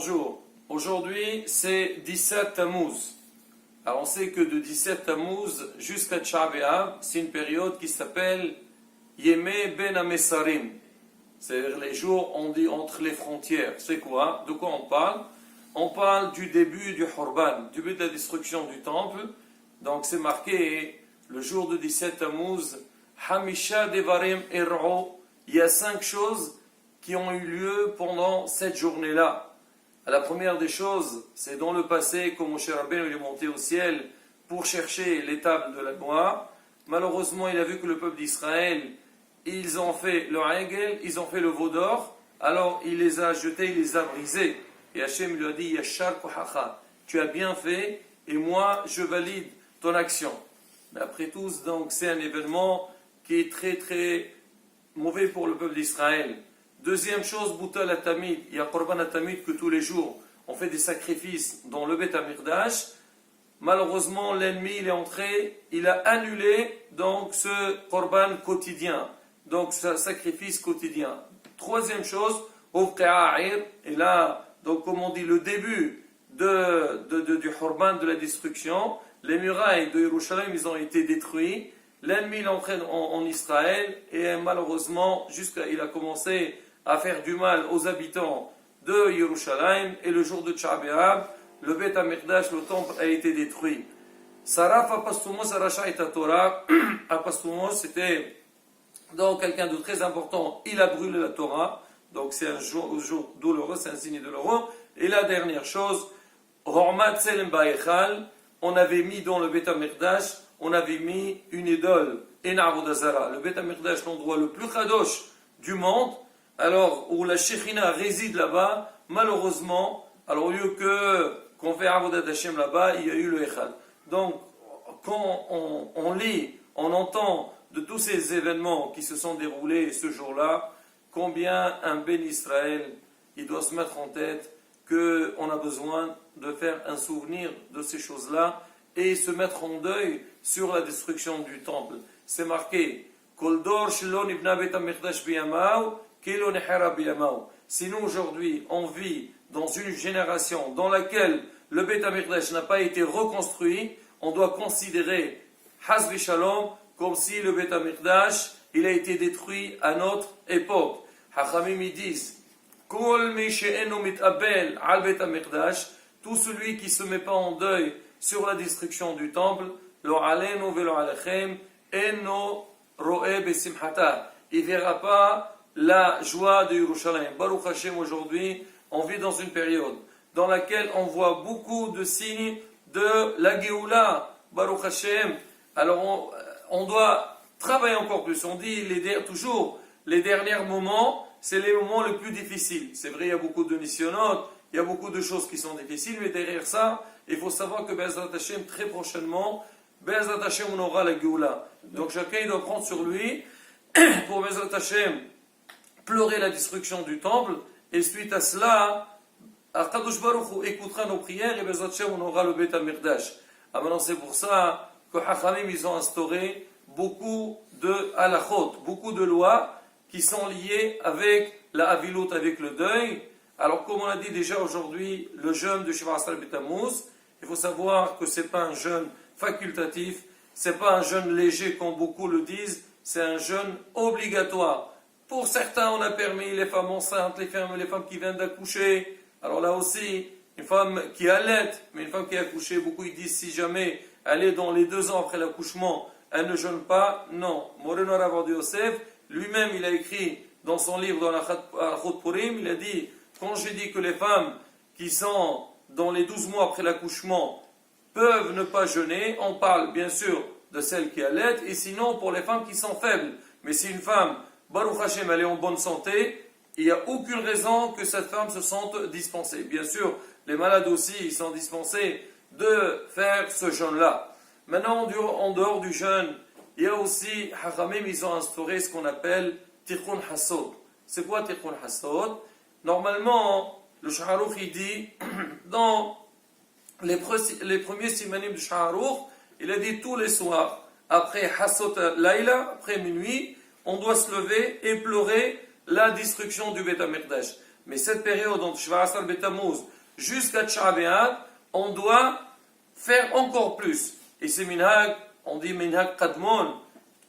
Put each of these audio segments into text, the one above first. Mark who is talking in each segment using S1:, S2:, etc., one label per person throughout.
S1: Bonjour, aujourd'hui c'est 17 Tammuz. Alors on sait que de 17 Tammuz jusqu'à Tisha B'Av, c'est une période qui s'appelle Yemei Ben HaMesarim. C'est-à-dire les jours on dit entre les frontières. C'est quoi? De quoi on parle? On parle du début du Khurban, du début de la destruction du temple. Donc c'est marqué le jour de 17 Tammuz, Hamisha Devarim Er'o. Il y a 5 choses qui ont eu lieu pendant cette journée-là. La première des choses, c'est dans le passé, quand Moshe Rabbeinu est monté au ciel pour chercher l'étape de la loi. Malheureusement, il a vu que le peuple d'Israël, ils ont fait le Hegel, ils ont fait le veau d'or, alors il les a jetés, il les a brisés. Et Hachem lui a dit, Yashar kohacha, tu as bien fait, et moi, je valide ton action. Mais après tout, donc, c'est un événement qui est très très mauvais pour le peuple d'Israël. Deuxième chose, Boutal Atamid, il y a Korban Atamid que tous les jours on fait des sacrifices dans le Beth Amikdash. Malheureusement, l'ennemi il est entré, il a annulé donc ce Korban quotidien, donc ce sacrifice quotidien. Troisième chose, et là, donc comme on dit, le début du Korban de la destruction, les murailles de Yerushalayim ils ont été détruits. L'ennemi l'entraîne en Israël et malheureusement, il a commencé à faire du mal aux habitants de Yerushalayim et le jour de Tisha B'Av, le Beth HaMikdash, le temple a été détruit. Saraf Apastumos Arasha et Torah. Apastumos, c'était donc quelqu'un de très important, il a brûlé la Torah, donc c'est un jour douloureux, c'est un signe douloureux. Et la dernière chose, Hormat Selem Ba'echal, on avait mis dans le Beth HaMikdash, on avait mis une idole, Ena'avodazara, le Beth HaMikdash, l'endroit le plus kadosh du monde, alors où la Shekhinah réside là-bas, malheureusement, alors au lieu qu'on fait Avodat Hashem là-bas, il y a eu le Echad. Donc, quand on lit, on entend de tous ces événements qui se sont déroulés ce jour-là, combien un Ben Israël, il doit se mettre en tête qu'on a besoin de faire un souvenir de ces choses-là et se mettre en deuil sur la destruction du temple. C'est marqué sinon aujourd'hui on vit dans une génération dans laquelle le Beth HaMikdash n'a pas été reconstruit, on doit considérer Hasbi Shalom comme si le Beth HaMikdash il a été détruit à notre époque. Hachamim ils disent Kol mi she'enu mit'abel al Beth HaMikdash, tout celui qui se met pas en deuil sur la destruction du temple, lo alenu velo alechem eno ro'e besimhata, il verra pas la joie de Yerushalayim. Baruch Hashem, aujourd'hui, on vit dans une période dans laquelle on voit beaucoup de signes de la Géoula. Baruch Hashem. Alors on doit travailler encore plus. On dit toujours les derniers moments, c'est les moments les plus difficiles. C'est vrai, il y a beaucoup de nisyonotes, il y a beaucoup de choses qui sont difficiles, mais derrière ça, il faut savoir que Be'ezrat Hashem, très prochainement, Be'ezrat Hashem, on aura la Géoula. Donc chacun doit prendre sur lui pour Be'ezrat Hashem pleurer la destruction du temple, et suite à cela, Akadosh Baruch Hu écoutera nos prières et Be'ezrat Hashem, on aura le Beth HaMikdash. Ah maintenant c'est pour ça que Hachamim ils ont instauré beaucoup de halachot, beaucoup de lois qui sont liées avec la Avilut, avec le deuil. Alors comme on a dit déjà aujourd'hui, le jeûne de Shiva Asar B'Tammuz, il faut savoir que ce n'est pas un jeûne facultatif, ce n'est pas un jeûne léger comme beaucoup le disent, c'est un jeûne obligatoire. Pour certains, on a permis les femmes enceintes, les femmes qui viennent d'accoucher. Alors là aussi, une femme qui allait, mais une femme qui a accouché, beaucoup ils disent si jamais elle est dans les 2 ans après l'accouchement, elle ne jeûne pas. Non, Moreno Rav Yosef, lui-même il a écrit dans son livre dans la Chot Purim, il a dit, quand j'ai dit que les femmes qui sont dans les 12 mois après l'accouchement peuvent ne pas jeûner, on parle bien sûr de celles qui allaitent, et sinon pour les femmes qui sont faibles. Mais si une femme, Baruch Hashem, elle est en bonne santé, il n'y a aucune raison que cette femme se sente dispensée. Bien sûr, les malades aussi, ils sont dispensés de faire ce jeûne-là. Maintenant, en dehors du jeûne, il y a aussi, Hachamim, ils ont instauré ce qu'on appelle Tikkun Hasod. C'est quoi Tikkun Hasod? Normalement, le Shaharouk, il dit, dans les premiers simanim du Shaharouk, il a dit tous les soirs, après Hasod Laila, après minuit, on doit se lever et pleurer la destruction du Beth HaMikdash. Mais cette période entre Shva Asar Betamuz jusqu'à Tisha B'Av, on doit faire encore plus. Et c'est minhag, on dit minhag kadmon,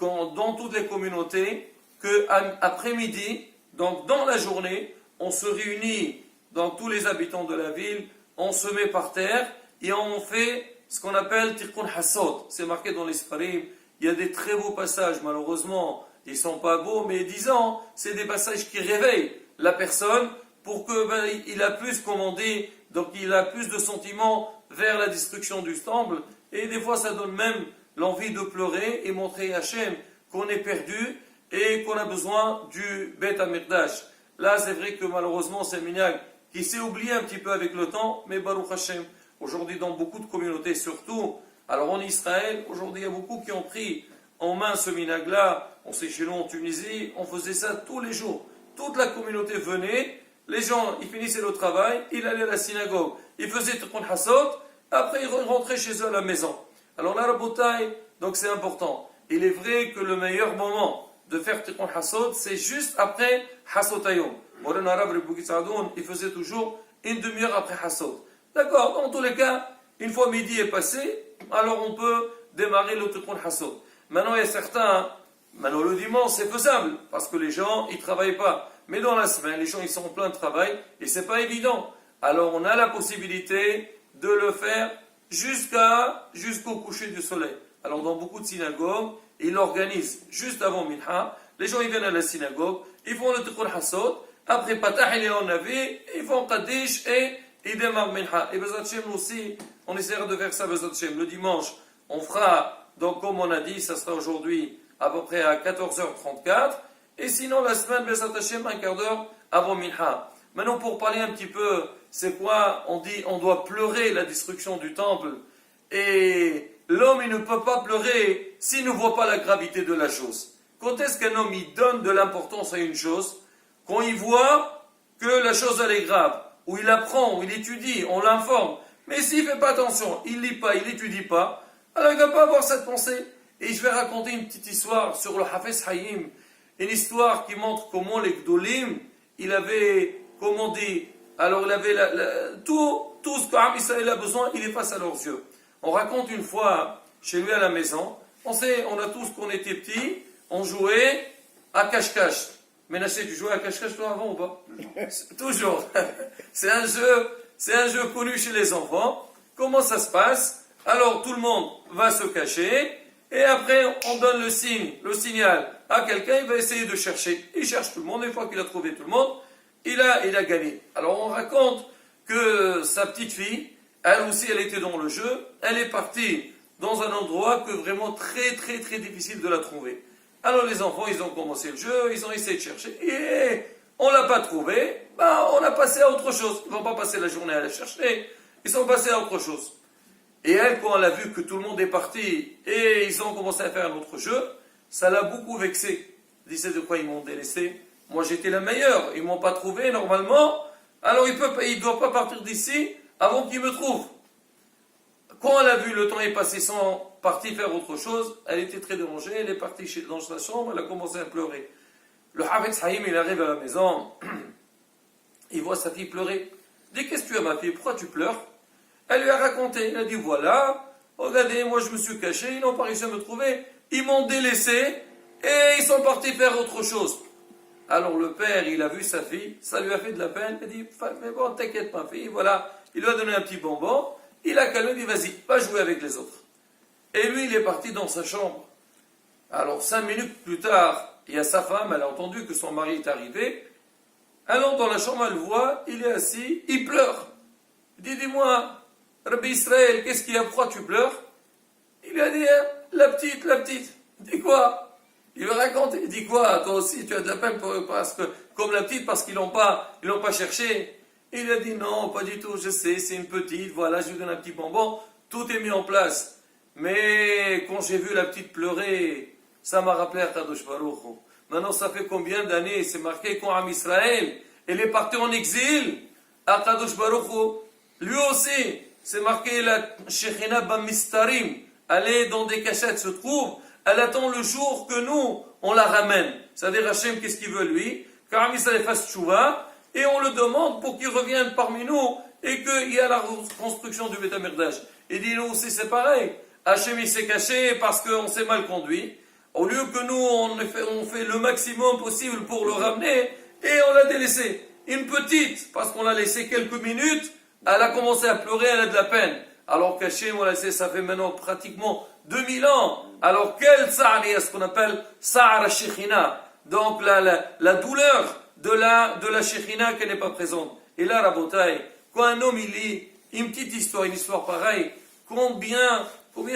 S1: dans toutes les communautés, qu'après-midi, donc dans la journée, on se réunit dans tous les habitants de la ville, on se met par terre et on fait ce qu'on appelle Tikkun Hasod. C'est marqué dans les Sfarim. Il y a des très beaux passages, malheureusement, ils ne sont pas beaux, mais disons, c'est des passages qui réveillent la personne pour qu'il a plus, comme on dit, donc il a plus de sentiments vers la destruction du temple. Et des fois, ça donne même l'envie de pleurer et montrer à Hachem qu'on est perdu et qu'on a besoin du Beth Amikdash. Là, c'est vrai que malheureusement, c'est un minhag qui s'est oublié un petit peu avec le temps, mais Baruch Hashem, aujourd'hui dans beaucoup de communautés surtout, alors en Israël, aujourd'hui il y a beaucoup qui ont pris en main ce minhag-là. On sait chez nous en Tunisie, on faisait ça tous les jours. Toute la communauté venait, les gens, ils finissaient le travail, ils allaient à la synagogue, ils faisaient Tikkun Hasod, après ils rentraient chez eux à la maison. Alors là, Rabotai, donc c'est important. Il est vrai que le meilleur moment de faire Tikkun Hasod, c'est juste après Hasod Hayom. Moran Arab Rebouki Sadoun, il faisait toujours une demi-heure après Hasod. D'accord, dans tous les cas, une fois midi est passé, alors on peut démarrer le Tikkun Hasod. Maintenant, il y a certains, maintenant le dimanche c'est faisable, parce que les gens, ils ne travaillent pas. Mais dans la semaine, les gens, ils sont en plein travail, et c'est pas évident. Alors on a la possibilité de le faire jusqu'au coucher du soleil. Alors dans beaucoup de synagogues, ils l'organisent juste avant Minha. Les gens ils viennent à la synagogue, ils font le Tikkun Hasod, après Patah et Navi, ils font Kaddish et ils démarrent Minha. Et Bezat Hashem aussi, on essaiera de faire ça Bezat Hashem. Le dimanche, on fera, donc comme on a dit, ça sera aujourd'hui à peu près à 14h34. Et sinon la semaine, Bezat Hashem, un quart d'heure avant Minha. Maintenant pour parler un petit peu, c'est quoi? On dit on doit pleurer la destruction du temple. Et l'homme il ne peut pas pleurer s'il ne voit pas la gravité de la chose. Quand est-ce qu'un homme il donne de l'importance à une chose? Quand il voit que la chose elle est grave, ou il apprend, ou il étudie, on l'informe. Mais s'il ne fait pas attention, il ne lit pas, il n'étudie pas, alors il ne va pas avoir cette pensée. Et je vais raconter une petite histoire sur le Hafez Haïm, une histoire qui montre comment les Gdolim, il avait, comme on dit, alors il avait tout ce qu'Am Israël a besoin, il est face à leurs yeux. On raconte une fois, chez lui à la maison, on a tous, quand on était petits, on jouait à cache-cache. Ménaché, tu jouais à cache-cache toi avant ou pas? Toujours. C'est un jeu connu chez les enfants. Comment ça se passe? Alors tout le monde va se cacher et après on donne le signal à quelqu'un, il va essayer de chercher. Il cherche tout le monde, une fois qu'il a trouvé tout le monde, il a gagné. Alors on raconte que sa petite fille, elle aussi elle était dans le jeu, elle est partie dans un endroit que vraiment très très très difficile de la trouver. Alors les enfants, ils ont commencé le jeu, ils ont essayé de chercher, et on ne l'a pas trouvé, on a passé à autre chose. Ils ne vont pas passer la journée à la chercher, ils sont passés à autre chose. Et elle, quand elle a vu que tout le monde est parti, et ils ont commencé à faire un autre jeu, ça l'a beaucoup vexée. Elle dit, c'est de quoi ils m'ont délaissé? Moi j'étais la meilleure, ils ne m'ont pas trouvé normalement, alors il ne doit pas partir d'ici avant qu'ils me trouvent. Quand elle a vu le temps est passé sans partir faire autre chose, elle était très dérangée, elle est partie dans sa chambre, elle a commencé à pleurer. Le Hafez Haïm, il arrive à la maison, il voit sa fille pleurer. Il dit, qu'est-ce que tu as ma fille, pourquoi tu pleures? Elle lui a raconté, elle a dit, voilà, regardez, moi je me suis caché, ils n'ont pas réussi à me trouver, ils m'ont délaissé et ils sont partis faire autre chose. Alors le père, il a vu sa fille, ça lui a fait de la peine, il a dit, mais bon, t'inquiète ma fille, voilà, il lui a donné un petit bonbon, il a calmé, il dit, vas-y, va jouer avec les autres. Et lui, il est parti dans sa chambre. Alors 5 minutes plus tard, il y a sa femme, elle a entendu que son mari est arrivé, elle entre dans la chambre, elle le voit, il est assis, il pleure. Il dit, dis-moi, Rabbi Israël, qu'est-ce qu'il y a, pourquoi tu pleures? Il lui a dit, la petite. Il dit quoi? Il lui raconte, il dit quoi? Toi aussi, tu as de la peine parce que, comme la petite, parce qu'ils l'ont pas cherché. Il a dit, non, pas du tout, je sais, c'est une petite, voilà, je lui donne un petit bonbon, tout est mis en place. Mais quand j'ai vu la petite pleurer, ça m'a rappelé à Kadosh Baruch Hu. Maintenant, ça fait combien d'années? C'est marqué quand Am Israël, elle est partie en exil à Kadosh Baruch Hu. Lui aussi, c'est marqué la Shechina Bamistarim. Elle est dans des cachettes, se trouve. Elle attend le jour que nous, on la ramène. C'est-à-dire, Hachem, qu'est-ce qu'il veut lui? Qu'Am Israël fasse tchouva et on le demande pour qu'il revienne parmi nous et qu'il y a la reconstruction du Beth Amikdash. Il dit, nous aussi c'est pareil. Hachem il s'est caché parce qu'on s'est mal conduit. Au lieu que nous, on fait le maximum possible pour le ramener, et on l'a délaissé. Une petite, parce qu'on l'a laissé quelques minutes, elle a commencé à pleurer, elle a de la peine. Alors qu'Hachem, on l'a laissé, ça fait maintenant pratiquement 2000 ans. Alors quel Sa'ar, ce qu'on appelle Sa'ar Shechina. Donc la douleur de la Shechina qui n'est pas présente. Et là, Rabotai, quand un homme il lit une petite histoire, une histoire pareille, combien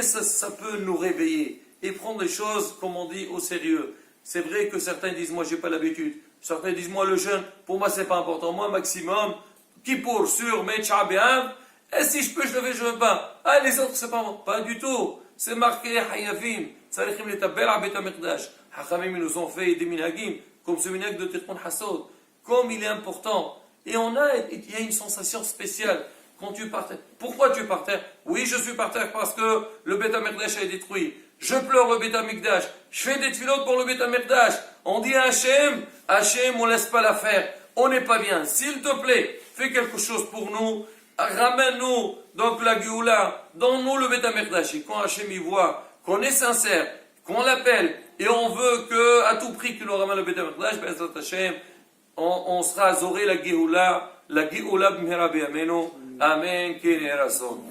S1: ça peut nous réveiller et prendre les choses, comme on dit, au sérieux. C'est vrai que certains disent, moi j'ai pas l'habitude. Certains disent, moi le jeûne, pour moi c'est pas important. Moi maximum, Kippour sur Meitcha Be'av, et si je peux, je le fais, je ne veux pas. Ah, les autres, c'est pas bon. Pas du tout. C'est marqué, Hayavim, Tzarichim letabel à Bet HaMikdash. Hachamim, ils nous ont fait des minagim, comme ce minag de Tikkun Hassod. Comme il est important. Et il y a une sensation spéciale. Quand tu partais. Pourquoi tu es par terre? Oui, je suis par terre parce que le Beth HaMikdash est détruit. Je pleure le Beth HaMikdash. Je fais des tfilotes pour le Beth HaMikdash. On dit à Hachem, on laisse pas l'affaire. On n'est pas bien. S'il te plaît, fais quelque chose pour nous. Ramène-nous donc la Géoula. Donne-nous le Beth HaMikdash. Et quand Hachem y voit qu'on est sincère, qu'on l'appelle, et on veut que, à tout prix qu'il nous ramène le Beth HaMikdash, ben, Hachem, on sera azoré la Géoula b'mehera b'yameinu. Amen. Kene Rason.